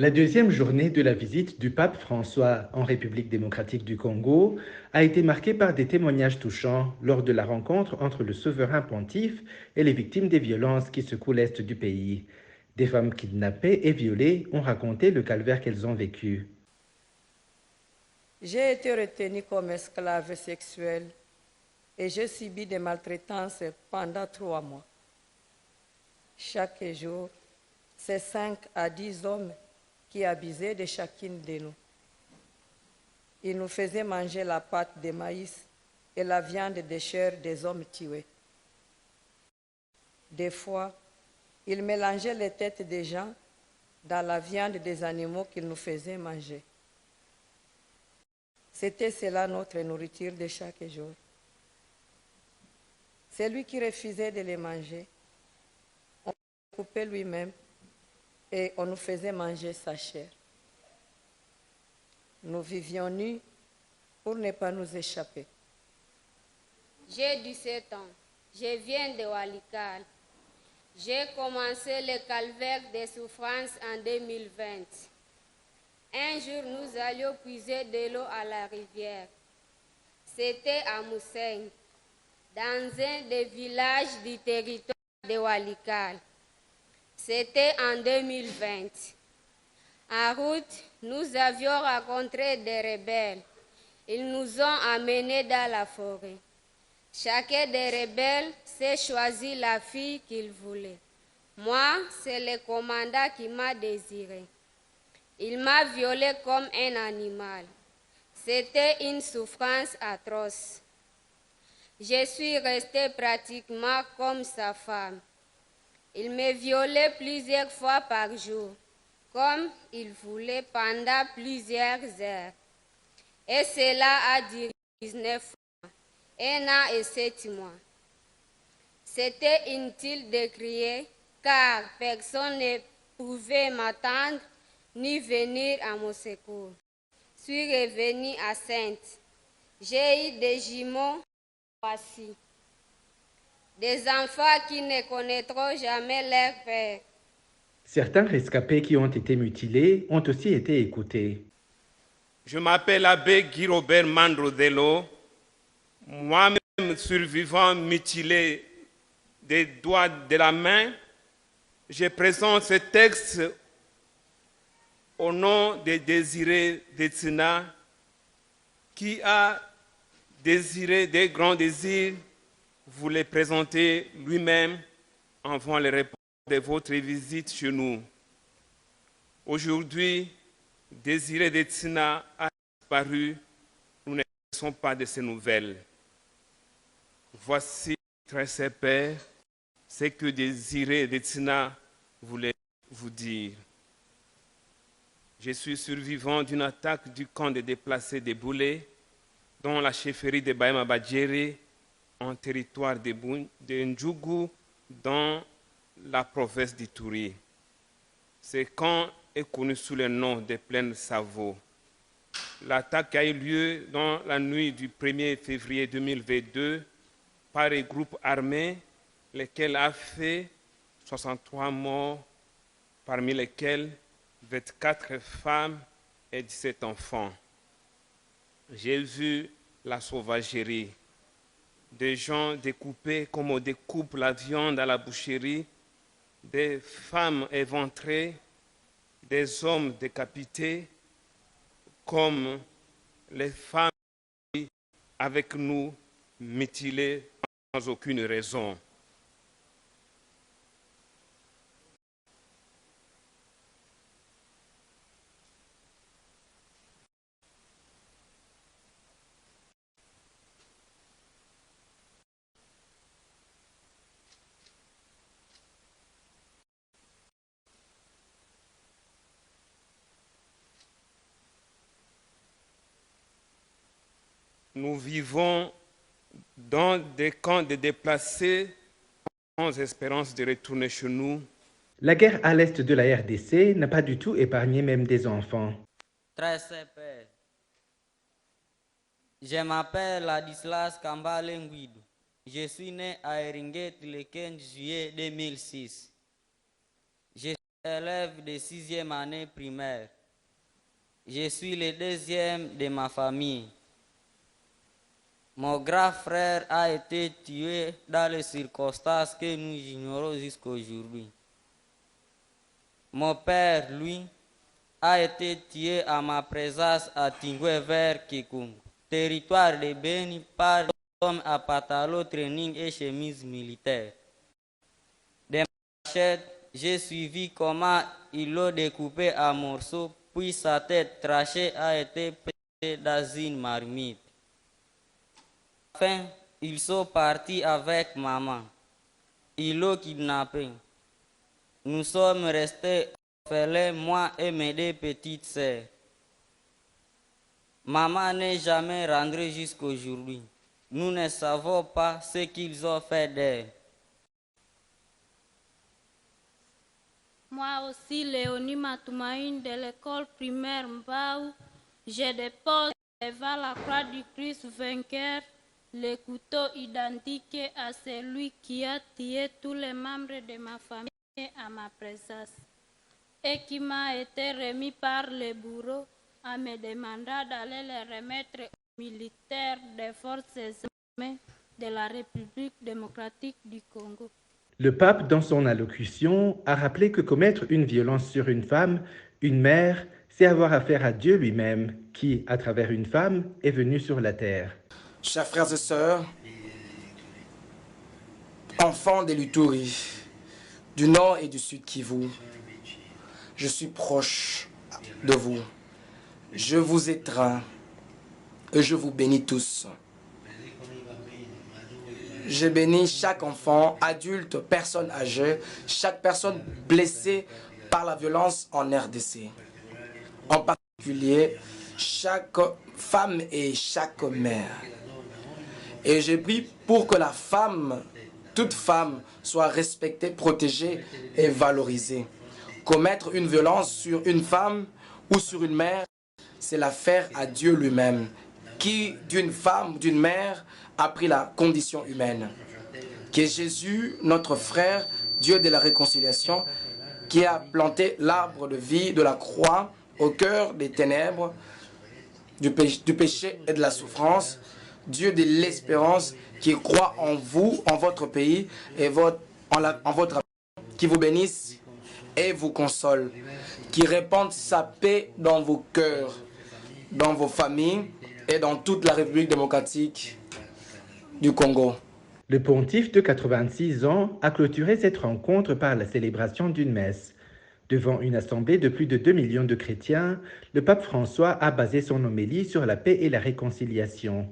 La deuxième journée de la visite du pape François en République démocratique du Congo a été marquée par des témoignages touchants lors de la rencontre entre le souverain pontife et les victimes des violences qui secouent l'est du pays. Des femmes kidnappées et violées ont raconté le calvaire qu'elles ont vécu. J'ai été retenue comme esclave sexuelle et j'ai subi des maltraitances pendant 3 mois. Chaque jour, c'est 5 à 10 hommes qui abusaient de chacune de nous. Ils nous faisaient manger la pâte de maïs et la viande de chair des hommes tués. Des fois, ils mélangeaient les têtes des gens dans la viande des animaux qu'ils nous faisaient manger. C'était cela notre nourriture de chaque jour. Celui qui refusait de les manger, on le coupait lui-même et on nous faisait manger sa chair. Nous vivions nus pour ne pas nous échapper. J'ai 17 ans. Je viens de Walikale. J'ai commencé le calvaire des souffrances en 2020. Un jour, nous allions puiser de l'eau à la rivière. C'était à Mousseng, dans un des villages du territoire de Walikale. C'était en 2020. En route, nous avions rencontré des rebelles. Ils nous ont amenés dans la forêt. Chacun des rebelles s'est choisi la fille qu'il voulait. Moi, c'est le commandant qui m'a désiré. Il m'a violée comme un animal. C'était une souffrance atroce. Je suis restée pratiquement comme sa femme. Il me violait plusieurs fois par jour, comme il voulait pendant plusieurs heures. Et cela a duré 19 mois, 1 an et 7 mois. C'était inutile de crier, car personne ne pouvait m'attendre ni venir à mon secours. Je suis revenue à Sainte. J'ai eu des jumeaux, voici. Des enfants qui ne connaîtront jamais leur père. Certains rescapés qui ont été mutilés ont aussi été écoutés. Je m'appelle l'abbé Guy Robert Mandrodello, moi-même survivant mutilé des doigts de la main. Je présente ce texte au nom de Désiré Detsina, qui a désiré des grands désirs, vous les présenter lui-même avant le repos de votre visite chez nous. Aujourd'hui, Désiré Detsina a disparu, nous ne connaissons pas de ses nouvelles. Voici, très cher Père, ce que Désiré Detsina voulait vous dire. Je suis survivant d'une attaque du camp des déplacés de Boulé, dans la chefferie de Bahema Badjeri, en territoire de Ndjougou, dans la province d'Ituri. Ce camp est connu sous le nom de Plaine Savo. L'attaque a eu lieu dans la nuit du 1er février 2022 par un groupe armé, lequel a fait 63 morts, parmi lesquels 24 femmes et 17 enfants. J'ai vu la sauvagerie. Des gens découpés comme on découpe la viande à la boucherie, des femmes éventrées, des hommes décapités, comme les femmes avec nous mutilées sans aucune raison. Nous vivons dans des camps de déplacés sans espérance de retourner chez nous. La guerre à l'est de la RDC n'a pas du tout épargné même des enfants. Très père. Je m'appelle Ladislas Kambale Nguidou. Je suis né à Eringuet le 15 juillet 2006. Je suis élève de 6e année primaire. Je suis le deuxième de ma famille. Mon grand frère a été tué dans les circonstances que nous ignorons jusqu'à aujourd'hui. Mon père, lui, a été tué à ma présence à Tingwe vers Kekum, territoire de Beni, par l'homme à pantalon, training et chemise militaire. De machette, j'ai suivi comment ils l'ont découpé en morceaux, puis sa tête trachée a été placée dans une marmite. Enfin, ils sont partis avec maman. Ils l'ont kidnappé. Nous sommes restés orphelins, moi et mes 2 petites sœurs. Maman n'est jamais rentrée jusqu'aujourd'hui. Nous ne savons pas ce qu'ils ont fait d'elle. Moi aussi, Léonie Matoumaïne de l'école primaire Mbao, je dépose devant la croix du Christ vainqueur le couteau identique à celui qui a tué tous les membres de ma famille à ma présence et qui m'a été remis par le bourreau en me demandant d'aller le remettre aux militaires des forces armées de la République démocratique du Congo. Le pape, dans son allocution, a rappelé que commettre une violence sur une femme, une mère, c'est avoir affaire à Dieu lui-même, qui, à travers une femme, est venu sur la terre. Chers frères et sœurs, enfants de l'Ituri, du nord et du sud Kivu, je suis proche de vous. Je vous étreins et je vous bénis tous. Je bénis chaque enfant, adulte, personne âgée, chaque personne blessée par la violence en RDC. En particulier, chaque femme et chaque mère. Et je prie pour que la femme, toute femme, soit respectée, protégée et valorisée. Commettre une violence sur une femme ou sur une mère, c'est l'affaire à Dieu lui-même, qui, d'une femme, d'une mère, a pris la condition humaine. Que Jésus, notre frère, Dieu de la réconciliation, qui a planté l'arbre de vie de la croix au cœur des ténèbres, du péché et de la souffrance, Dieu de l'espérance, qui croit en vous, en votre pays et en votre qui vous bénisse et vous console, qui répande sa paix dans vos cœurs, dans vos familles et dans toute la République démocratique du Congo. Le pontife de 86 ans a clôturé cette rencontre par la célébration d'une messe. Devant une assemblée de plus de 2 millions de chrétiens, le pape François a basé son homélie sur la paix et la réconciliation.